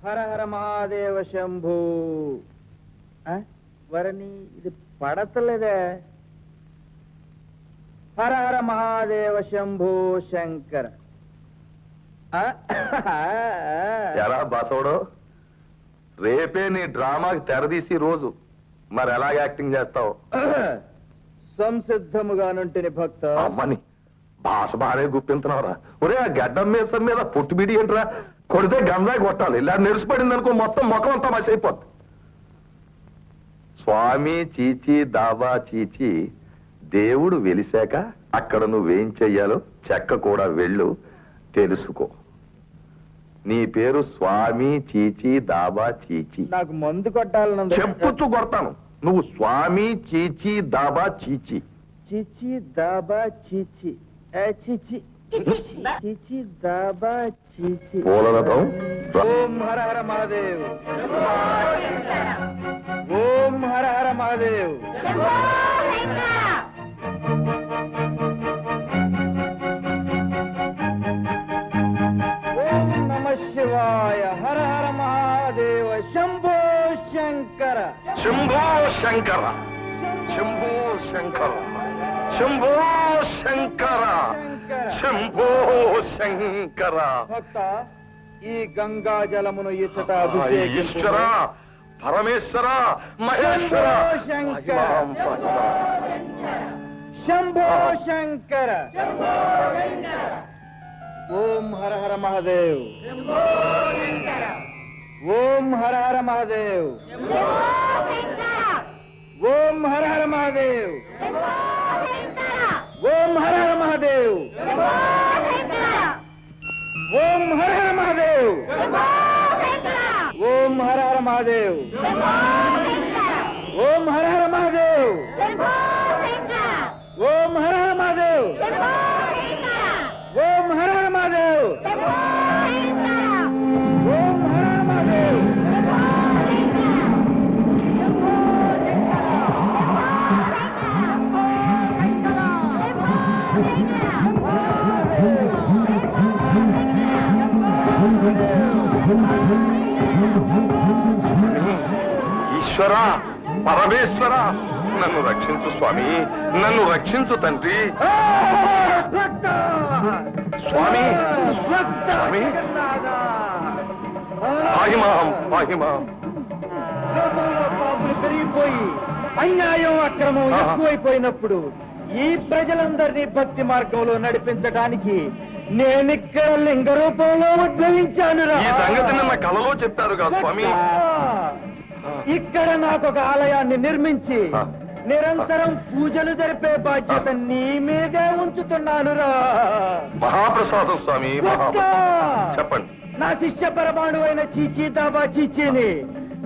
హర హర మహాదేవ శంభూ. వరణి ఇది పడతలేదే. హర హర మహాదేవ శంభూ శంకర. ఎలా బాసోడు, రేపే నీ డ్రామాకి తెరదీసి రోజు, మరి ఎలా యాక్టింగ్ చేస్తావు? సంసిద్ధముగానుంటిని భక్త. అమ్మని భాష బాగానే గుప్పించున్నావురా. ఒరే ఆ గడ్డం మీసం మీద పుట్టిబిడి ఏంట్రా, కొడితే గంజా కొట్టాలి. ఇలా నెరిసిపడింది అనుకో మొత్తం ముఖం అంతా మసైపోద్ది. స్వామి చీచి దాబా చీచి, దేవుడు వెలిశాక అక్కడ నువ్వేం చెయ్యాలో చెక్క కూడా వెళ్ళు, తెలుసుకో. నీ పేరు స్వామి చీచి దాబా చీచి. నాకు మందు కొట్టాలని చెప్పుచ్చు కొడతాను. నువ్వు స్వామి చీచి దాబా చీచి. చిచి దాబా చిచి చిచి చిచి దాబా చిచి. పూలరథం. ఓం హర హర మహాదేవ్. ఓం హర హర మహాదేవ్. ఓం నమ శివాయ. హర హర మహాదేవ. శంభో శంకర. శంభో శంకర. శంభో శంకర. శంభో శంకర. శంభో శంకర. భక్త, ఈ గంగా జలమును ఇచ్చట ఈశ్వర, పరమేశ్వర, మహేశ్వర. శంభో శంకర. ఓం హర హర మహాదేవ్. ఓం హర హర మహాదేవ్. ఓం హర హర మహాదేవ్. ఓం హర హర మహాదేవ్. ఓం హర హర మహాదేవ్. ఓం హర హర మహాదేవ్. ఓం హర హర మహాదేవ్. ఓం హర హర మహాదేవ్. ఓం హర హర మహాదేవ్. ఓం హర హర మహాదేవ్. ఈశ్వర, పరమేశ్వర, నన్ను రక్షించు స్వామి, నన్ను రక్షించు తండ్రి. స్వామి, స్వామి, పాహిమాం, పాహిమాం. పాపులు పెరిగిపోయి అన్యాయం అక్రమం ఎక్కువైపోయినప్పుడు ఈ ప్రజలందరినీ భక్తి మార్గంలో నడిపించడానికి నేనిక్కడ లింగ రూపంలో ఉద్భవించాను. ఈ సంగతి నిన్న కలలో చెప్పారు కదా స్వామి. ఇక్కడ నాకు ఒక ఆలయాన్ని నిర్మించి నిరంతరం పూజలు జరిపే బాధ్యత నీ మీదే ఉంచుతున్నాను రా. మహాప్రసాదం స్వామి. చెప్పండి. నా శిష్య పరమాణు అయిన చీచీ దాబా చీచీని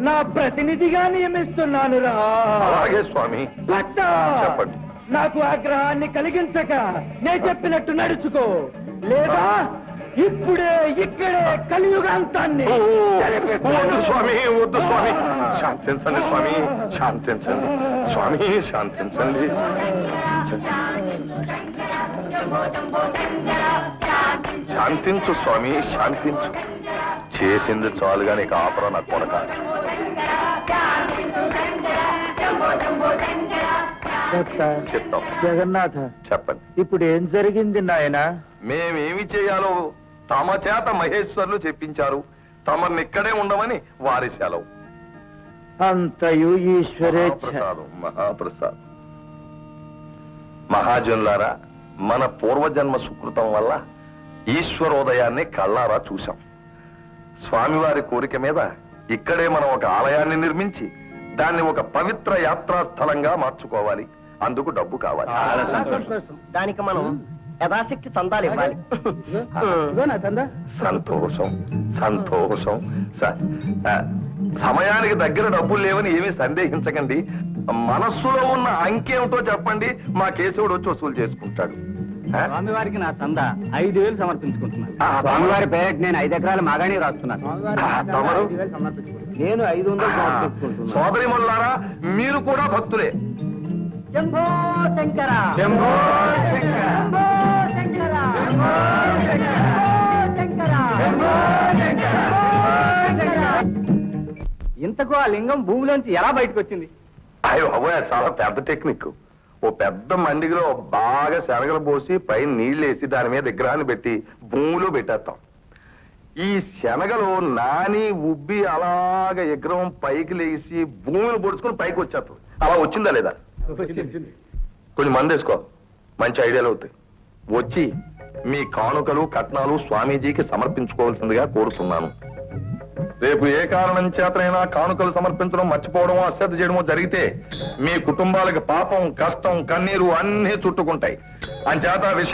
నా ప్రతినిధిగా నియమిస్తున్నాను రా. అలాగే స్వామి. చెప్పండి. నాకు ఆగ్రహాన్ని కలిగించక నే చెప్పినట్టు నడుచుకో, లేదా ఇప్పుడే ఇక్కడే కలియుగాంతాన్ని. వద్దు స్వామి, వద్దు స్వామి. శాంతించండి స్వామి, శాంతించండి స్వామి, శాంతించండి. శాంతించు స్వామి, శాంతించు. చేసింది చాలుగా నీకు ఆపరా నా కొనక. చెప్తాం. జగన్నాథ, చెప్పండి. ఇప్పుడు ఏం జరిగింది నాయన? మేమేమి చేయాలో తమ చేత మహేశ్వర్లు చెప్పించారు. తమని ఇక్కడే ఉండమని వారి సెలవు. అంతయు ఈశ్వరే. మహాప్రసాదం, మహాప్రసాదం. మహాజనులారా, మన పూర్వజన్మ సుకృతం వల్ల ఈశ్వరోదయాన్ని కళ్ళారా చూశాం. స్వామివారి కోరిక మీద ఇక్కడే మనం ఒక ఆలయాన్ని నిర్మించి దాన్ని ఒక పవిత్ర యాత్రా స్థలంగా మార్చుకోవాలి. అందుకు డబ్బు కావాలి. దానికి మనం యథాశక్తి చందాలు ఇవ్వాలి. సంతోషం, సంతోషం. సమయానికి దగ్గర డబ్బులు లేవని ఏమీ సందేహించకండి. మనస్సులో ఉన్న అంకేమిటో చెప్పండి, మా కేశవుడు వచ్చి వసూలు చేసుకుంటాడు. స్వామివారికి నా చందా 5,000 సమర్పించుకుంటున్నాను. స్వామివారి పేరు నేను 5 ఎకరాల మాగాణి రాస్తున్నాను. నేను 500 సమర్పించుకుంటున్నాను. సోదరి మొల్లారా, మీరు కూడా భక్తులే. శంభో శంకర. శంభో శంకర. శంకర. శంకర. శంకర. ఇంతకు ఆ లింగం భూమిలోంచి ఎలా బయటకు వచ్చింది? అయ్యో అవ్వా, చాలా పెద్ద టెక్నిక్. ఓ పెద్ద మండిలో బాగా శనగలు పోసి పైన నీళ్ళేసి దాని మీద విగ్రహాన్ని పెట్టి భూమిలో పెట్టేస్తాం. ఈ శనగలు నాని ఉబ్బి అలాగ విగ్రహం పైకి లేచి భూమిని పొడుచుకుని పైకి వచ్చేస్తాం. అలా వచ్చిందా లేదా? కొంచెం మంది వేసుకో, మంచి ఐడియాలు అవుతాయి. వచ్చి మీ కానుకలు కట్నాలు స్వామీజీకి సమర్పించుకోవాల్సిందిగా కోరుతున్నాను. రేపు ఏ కారణం చేతనైనా కానుకలు సమర్పించడం మర్చిపోవడమో అశ్రద్ధ చేయడమో జరిగితే మీ కుటుంబాలకు పాపం, కష్టం, కన్నీరు అన్నీ చుట్టుకుంటాయి. అంచేత విషయం